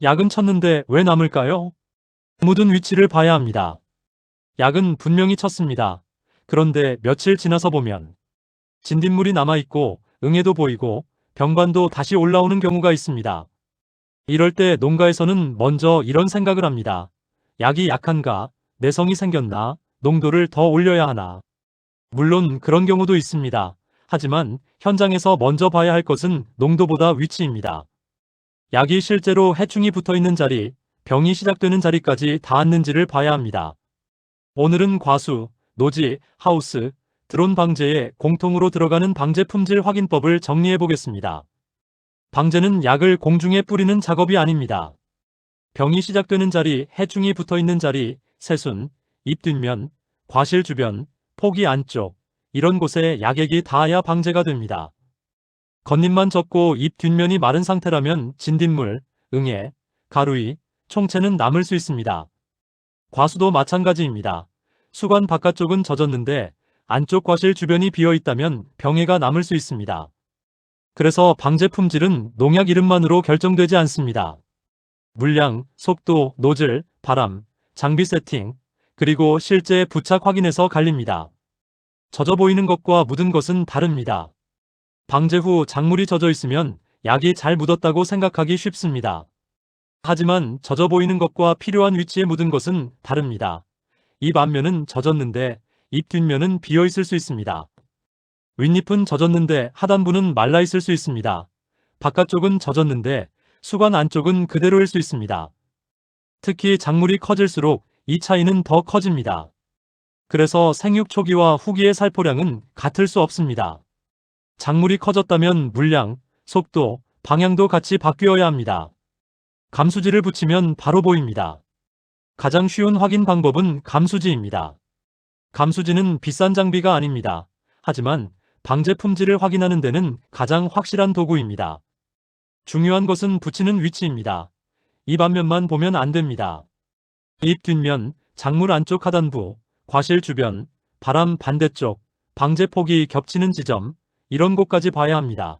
약은 쳤는데 왜 남을까요? 묻은 위치를 봐야 합니다. 약은 분명히 쳤습니다. 그런데 며칠 지나서 보면 진딧물이 남아있고 응애도 보이고 병반도 다시 올라오는 경우가 있습니다. 이럴 때 농가에서는 먼저 이런 생각을 합니다. 약이 약한가? 내성이 생겼나? 농도를 더 올려야 하나? 물론 그런 경우도 있습니다. 하지만 현장에서 먼저 봐야 할 것은 농도보다 위치입니다. 약이 실제로 해충이 붙어있는 자리, 병이 시작되는 자리까지 닿았는지를 봐야 합니다. 오늘은 과수, 노지, 하우스, 드론 방제에 공통으로 들어가는 방제 품질 확인법을 정리해 보겠습니다. 방제는 약을 공중에 뿌리는 작업이 아닙니다. 병이 시작되는 자리, 해충이 붙어있는 자리, 새순, 잎 뒷면, 과실 주변, 포기 안쪽, 이런 곳에 약액이 닿아야 방제가 됩니다. 겉잎만 젖고 잎 뒷면이 마른 상태라면 진딧물, 응애, 가루이, 총체는 남을 수 있습니다. 과수도 마찬가지입니다. 수관 바깥쪽은 젖었는데 안쪽 과실 주변이 비어있다면 병해가 남을 수 있습니다. 그래서 방제 품질은 농약 이름만으로 결정되지 않습니다. 물량, 속도, 노즐, 바람, 장비 세팅, 그리고 실제 부착 확인에서 갈립니다. 젖어 보이는 것과 묻은 것은 다릅니다. 방제 후 작물이 젖어 있으면 약이 잘 묻었다고 생각하기 쉽습니다. 하지만 젖어 보이는 것과 필요한 위치에 묻은 것은 다릅니다. 잎 앞면은 젖었는데 잎 뒷면은 비어 있을 수 있습니다. 윗잎은 젖었는데 하단부는 말라 있을 수 있습니다. 바깥쪽은 젖었는데 수관 안쪽은 그대로일 수 있습니다. 특히 작물이 커질수록 이 차이는 더 커집니다. 그래서 생육 초기와 후기의 살포량은 같을 수 없습니다. 작물이 커졌다면 물량, 속도, 방향도 같이 바뀌어야 합니다. 감수지를 붙이면 바로 보입니다. 가장 쉬운 확인 방법은 감수지입니다. 감수지는 비싼 장비가 아닙니다. 하지만 방제 품질을 확인하는 데는 가장 확실한 도구입니다. 중요한 것은 붙이는 위치입니다. 잎 앞면만 보면 안 됩니다. 잎 뒷면, 작물 안쪽 하단부, 과실 주변, 바람 반대쪽, 방제 폭이 겹치는 지점, 이런 곳까지 봐야 합니다.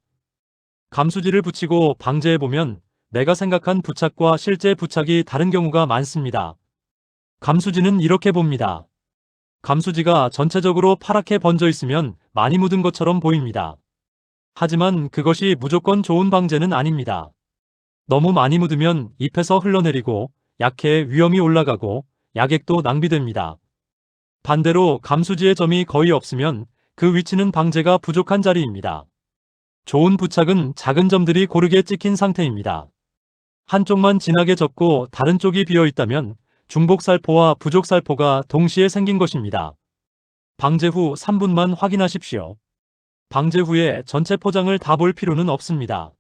감수지를 붙이고 방제해보면 내가 생각한 부착과 실제 부착이 다른 경우가 많습니다. 감수지는 이렇게 봅니다. 감수지가 전체적으로 파랗게 번져 있으면 많이 묻은 것처럼 보입니다. 하지만 그것이 무조건 좋은 방제는 아닙니다. 너무 많이 묻으면 잎에서 흘러내리고 약해의 위험이 올라가고 약액도 낭비됩니다. 반대로 감수지의 점이 거의 없으면 그 위치는 방제가 부족한 자리입니다. 좋은 부착은 작은 점들이 고르게 찍힌 상태입니다. 한쪽만 진하게 젖고 다른 쪽이 비어 있다면 중복살포와 부족살포가 동시에 생긴 것입니다. 방제 후 3분만 확인하십시오. 방제 후에 전체 포장을 다 볼 필요는 없습니다.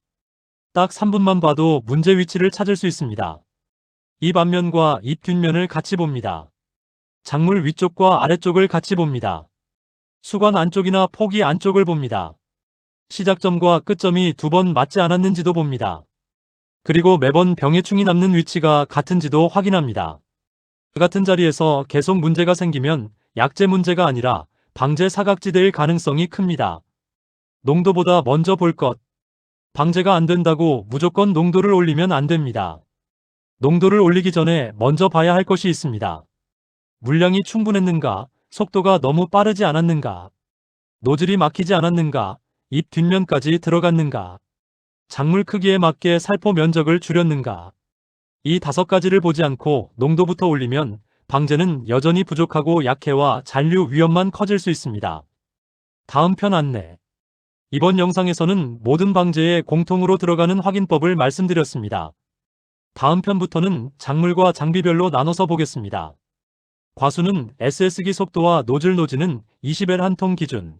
딱 3분만 봐도 문제 위치를 찾을 수 있습니다. 잎 앞면과 잎 뒷면을 같이 봅니다. 작물 위쪽과 아래쪽을 같이 봅니다. 수관 안쪽이나 포기 안쪽을 봅니다. 시작점과 끝점이 두 번 맞지 않았는지도 봅니다. 그리고 매번 병해충이 남는 위치가 같은지도 확인합니다. 그 같은 자리에서 계속 문제가 생기면 약재 문제가 아니라 방제 사각지대일 가능성이 큽니다. 농도보다 먼저 볼 것. 방제가 안 된다고 무조건 농도를 올리면 안 됩니다. 농도를 올리기 전에 먼저 봐야 할 것이 있습니다. 물량이 충분했는가, 속도가 너무 빠르지 않았는가, 노즐이 막히지 않았는가, 잎 뒷면까지 들어갔는가, 작물 크기에 맞게 살포 면적을 줄였는가. 이 5가지를 보지 않고 농도부터 올리면 방제는 여전히 부족하고 약해와 잔류 위험만 커질 수 있습니다. 다음 편 안내. 이번 영상에서는 모든 방제에 공통으로 들어가는 확인법을 말씀드렸습니다. 다음 편부터는 작물과 장비별로 나눠서 보겠습니다. 과수는 SS기 속도와 노즐 노지는 20L 한 통 기준,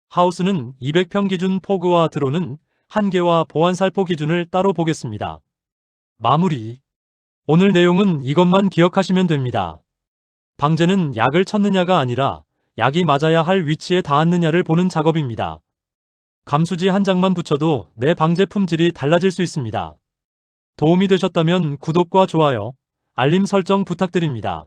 하우스는 200평 기준 포그와 드론은 1개와 보완살포 기준을 따로 보겠습니다. 마무리. 오늘 내용은 이것만 기억하시면 됩니다. 방제는 약을 쳤느냐가 아니라 약이 맞아야 할 위치에 닿았느냐를 보는 작업입니다. 감수지 한 장만 붙여도 내 방제 품질이 달라질 수 있습니다. 도움이 되셨다면 구독과 좋아요, 알림 설정 부탁드립니다.